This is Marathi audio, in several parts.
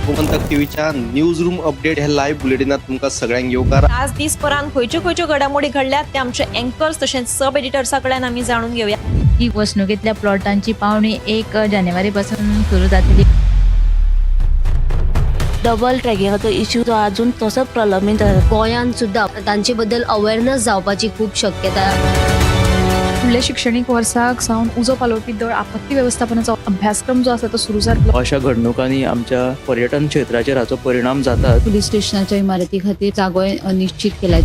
गोमंतक टीव्हीच्या न्यूज रूम अपडेट ह्या लाईव्ह बुलेटिनात तुमकां सगळ्यांक येवकार. आज दीसभरान खंयच्यो घडामोडी घडल्यात ते आमचे एंकर्स तशेंच सब एडिटर्सा कडल्यान आमी जाणून घेवया. ही वसणुकेतल्या प्लॉटांची पावणी 1 जानेवारी पासून सुरू जातली. डबल ट्रॅकिंगाचो इश्यू जो अजून तसोच प्रलंबित आसा. गोंयांत सुद्दां तांचे बद्दल अवेअरनेस जावपाची खूब शक्यता. फुडल्या शिक्षणीक वर्साक सावन उजो पालोवपी दळ आपत्ती वेवस्थापनाचो अभ्यासक्रम जो आसा तो सुरू जातलो. अशा घडणुकांनी आमच्या पर्यटन क्षेत्राचेर हाचो परिणाम जाता. पुलीस स्टेशनाच्या इमारती खातीर जागो निश्चित केला.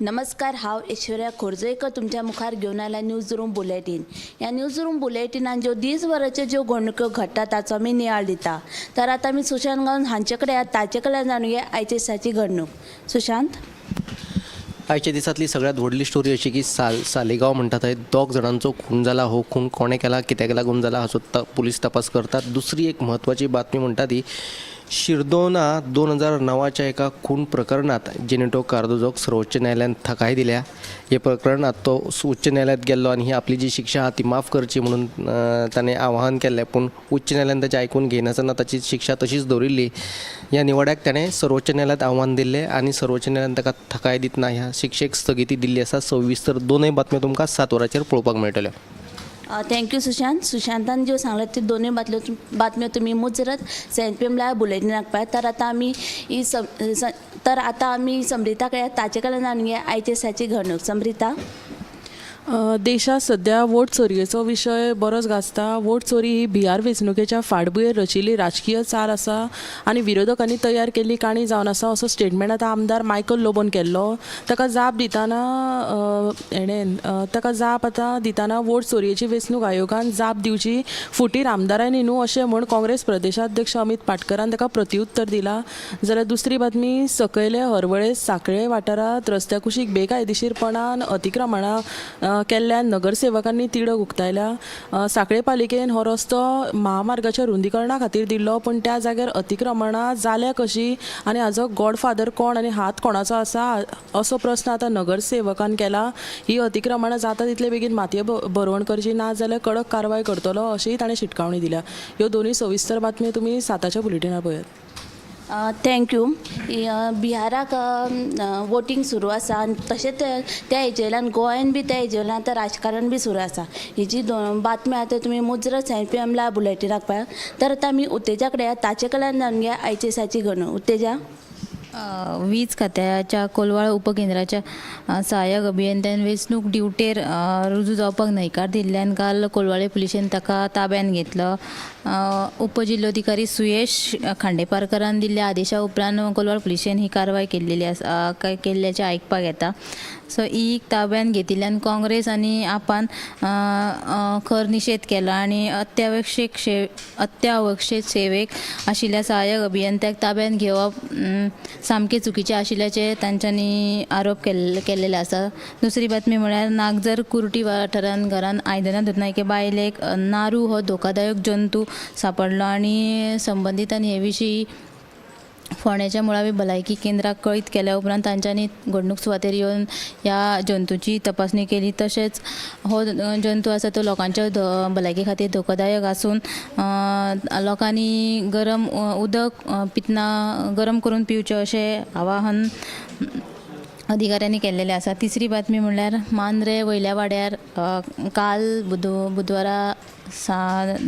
नमस्कार, हांव ऐश्वर्या खोर्जेकर तुमच्या मुखार घेवन आयला न्यूज रूम बुलेटीन. ह्या न्यूज रूम बुलेटिनान ज्यो दिसभराच्यो ज्यो घडणुको घडटा ताचो आमी नियाळ दिता. तर आतां आमी सुशांत गांवन हांचे कडेन ताचे कडल्यान जाणूया आयचे दिसाची घडणूक. सुशांत, आयच्या दिसांतली सगळ्यात व्हडली स्टोरी अशी की सालेगांव म्हणटा थंय 2 जाणांचो खून जाला. हो खून कोणे केला, कित्याक लागून जाला हाचो पुलीस तपास करतात. दुसरी एक म्हत्वाची बातमी म्हणटा ती शिरदोना 2009च्या एका खून प्रकरणात जेनेटो कार्दोजोक सर्वोच्च न्यायालयान थाकाय दिल्या. हे प्रकरणात तो उच्च न्यायालयात गेल्लो आनी ही आपली जी शिक्षा आहा ती माफ करची म्हणून ताणें आवाहन केल्लें, पूण उच्च न्यायालयान ताचें आयकून घेयनासतना ताची शिक्षा तशीच दवरिल्ली. ह्या निवड्याक ताणें सर्वोच्च न्यायालयात आव्हान दिल्लें आनी सर्वोच्च न्यायालयान ताका थाकाय दितना ह्या शिक्षेक स्थगिती दिल्ली आसा. 26 तर दोनूय बातम्यो तुमकां 7 वरांचेर पळोवपाक मेळटल्यो. थँक्यू सुशांत. सुशांतान ज्यो सांगल्यात त्यो दोनूय बातम्यो तुमी मुजरत सेंट पी एम लायव्ह बुलेटिनाक पळयात. तर आतां आमी समरिता कडल्यान ताचे कडल्यान जाणूया आयचे दिसाची घडणूक. समरिता, देशात सध्या वोट चोरयेचो विशय बरोच गाजता. वोट चोरी ही बिहार वेंचणुकेच्या फाटभुंयेर रचिल्ली राजकीय चाल आसा आनी विरोधकांनी तयार केल्ली काणी जावन आसा असो स्टेटमेंट आतां आमदार मायकल लोबोन केल्लो. ताका जाप दिताना वोट चोरयेची वेंचणूक आयोगान जाप दिवची फुटीर आमदारांनी न्हू अशें म्हूण काँग्रेस प्रदेशाध्यक्ष अमित पाटकरान ताका प्रत्युत्तर दिलां. जाल्यार दुसरी बातमी, सकयले हरवळे साखळे वाठारांत रस्त्या कुशीक बेकायदेशीरपणान अतिक्रमणां केल्ल्यान नगरसेवकांनी तिडक उक्तायल्या. सांखळे पालिकेन हो रस्तो महामार्गाच्या रुंदीकरणा खातीर दिल्लो, पूण त्या जाग्यार अतिक्रमणां जाल्या कशी आनी हाजो गॉडफादर कोण आनी हात कोणाचो आसा असो प्रस्न आतां नगरसेवकान केला. ही अतिक्रमणां जाता तितले बेगीन मातये भरवण करची ना जाल्यार कडक कारवाय करतलो अशीय ताणें शिटकावणी दिल्या. ह्यो दोनूय सविस्तर बातम्यो तुमी 7च्या बुलेटिनार पळयात. थँक्यू. बिहाराक वोटींग सुरू आसा आनी तशेंच त्या हेजेल्यान गोंयान बी त्या हेजेल्यान आतां राजकारण बी सुरू आसा. ही जी बातम्यो आतां तुमी मुजरत सेंट पी एम लायव्ह बुलेटिनाक पळयात. तर आतां आमी उत्तेजा कडेन ताचे कडल्यान जाणूया आयचे दिसाची घडणूक. उत्तेजा, वीज खात्याच्या कोलवाळ उपकेंद्राच्या सहाय्यक अभियंत्यान वेंचणूक ड्युटेर रुजू जावपाक न्हयकार दिल्ल्यान काल कोलवाळे पुलिशेन ताका ताब्यान घेतलो. उपजिल्लोधिकारी सुयेश खांडेपारकारान दिल्ल्या आदेशा उपरांत कोलवाळ पुलिशेन ही कारवाय केल्ल्याचें आयकपाक येता. सो ही ताब्यान घेतिल्ल्यान काँग्रेस आनी आपान खर निशेध केला आनी अत्यावश्यक सेवेक आशिल्ल्या सहाय्यक अभियंत्याक ताब्यान घेवप सामकें चुकीचें आशिल्ल्याचे तांच्यांनी आरोप केल्लेले आसा. दुसरी बातमी म्हळ्यार नागजर कुर्टी वाठारांत घरान आयदनां धुतना एके बायलेक नारू हो धोकादायक जंतू सांपडलो आनी संबंधितांनी हे विशीं फोंड्याच्या मुळावी भलायकी केंद्राक कळीत केल्या उपरांत तांच्यांनी घडणूक सुवातेर येवन ह्या जंतूची तपासणी केली. तशेंच हो जंतू आसा तो लोकांच्या भलायके खातीर धोकादायक आसून लोकांनी गरम उदक पितना गरम करून पिवचें अशें आवाहन अधिकाऱ्यांनी केल्लेले आसा. तिसरी बातमी म्हणल्यार मांद्रे वयल्या वाड्यार काल बुधवारा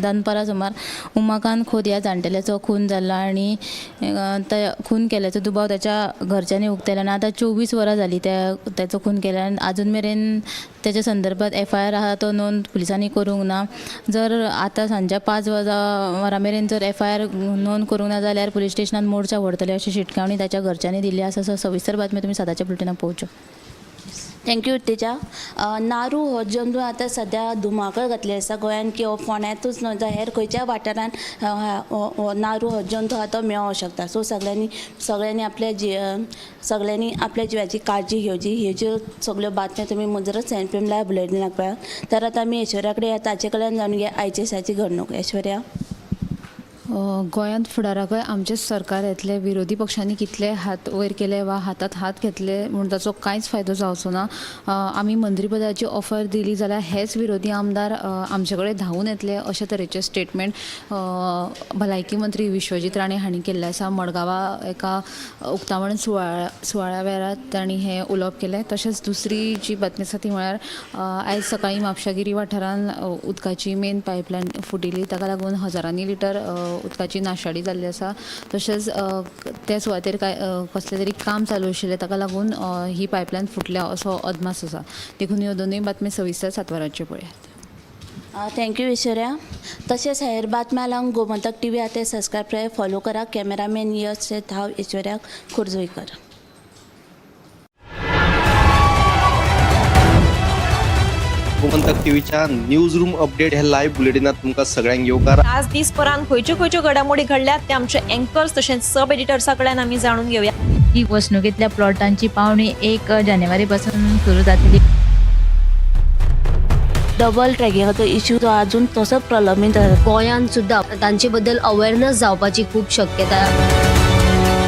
दनपारा सुमार उमाकांत खोत ह्या जाणटेल्याचो खून जाल्लो आनी खून केल्याचो दुबाव त्याच्या घरच्यांनी उक्तायला आनी आतां 24 वरां जालीं त्याचो खून केल्या आनी आजून मेरेन त्याच्या संदर्भात FIR आहा तो नोंद पुलिसांनी करूंक ना. जर आतां सांच्या 5 वरां मेरेन जर FIR नोंद करूंक ना जाल्यार पुलीस स्टेशनात मोर्चा व्हरतले अशी शिटकावणी त्याच्या घरच्यांनी दिली आसा. सो सविस्तर बातम्यो तुमी 7च्या बुलेटिनाक पळोवच्यो. थँक्यू उत्तेजा. नारू हो जंतू आतां सध्या धुमाकळ घातली आसा गोंयान किंवा फोंड्यांतूच न्हय तर हेर खंयच्या वाठारान नारू हो जंतू आहा तो मेळोंक शकता. सो सगळ्यांनी आपल्या जिवाची काळजी घेवची. ह्यो ज्यो सगळ्यो बातम्यो तुमी मुजरत सेंट पी एम लायव्ह बुलेटिनाक पळयात. तर आतां आमी ऐश्वर्या कडेन ताचे कडल्यान जाणूया आयचे दिसाची घडणूक. ऐश्वर्या, गोंयांत फुडाराकय आमचे सरकार येतले विरोधी पक्षांनी कितले हात वयर केले वा हातात हात घेतले म्हूण ताचो कांयच फायदो जावचो ना. आमी मंत्रीपदाची ऑफर दिली जाल्यार हेच विरोधी आमदार आमचे कडेन धांवून येतले अशे तरेचे स्टेटमेंट भलायकी मंत्री विश्वजीत राणे हांणी केल्ले आसा. मडगांवां एका उक्तावण सुवाळ्या वेळार तांणी हें उलोवप केलें. तशेंच दुसरी जी बातमी आसा ती म्हळ्यार आयज सकाळीं म्हापशागिरी वाठारांत उदकाची मेन पायपलायन फुटिल्ली, ताका लागून हजारांनी लिटर उदकाची नाशाडी जाल्ली आसा. तशेंच त्या सुवातेर कसलें तरी काम चालू आशिल्लें ताका लागून ही पायपलायन फुटल्या असो अदमास आसा. देखून ह्यो दोनूय बातमी सविस्तर सातवाराच्यो पळयात. थँक्यू ऐश्वर्या. तशेंच हेर बातम्या लागून गोमंतक TV आतां सबस्क्रायब करात, फॉलो करा. कॅमेरामॅन यश हांव ऐश्वर्या खोर्जोईकर. गोमंतक टीव्हीच्या न्यूज रूम अपडेट ह्या लाईव्ह बुलेटिनात तुमकां सगळ्यांक येवकार. आज दीसभरान खंयच्यो घडामोडी घडल्यात ते आमचे एंकर्स तशेंच सब एडिटर्सा कडल्यान आमी जाणून घेवया. ही वसणुकेतल्या प्लॉटांची पावणी 1 जानेवारी पासून सुरू जातली. डबल ट्रॅकिंगाचो इश्यू जो अजून तसोच प्रलंबीत आसा. गोंयांत सुद्धा तांचे बद्दल अवेअरनेस जावपाची खूप शक्यता.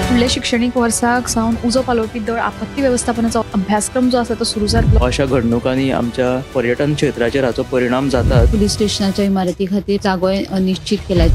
फुडल्या शिक्षणीक वर्साक सावन उजो पालोवपी दळ आपत्ती वेवस्थापनाचो अभ्यासक्रम जो आसा तो सुरू जातलो. अशा घडणुकांनी आमच्या पर्यटन क्षेत्राचेर हाचो परिणाम जाता. पुलीस स्टेशनाच्या इमारती खातीर जागो निश्चित केला.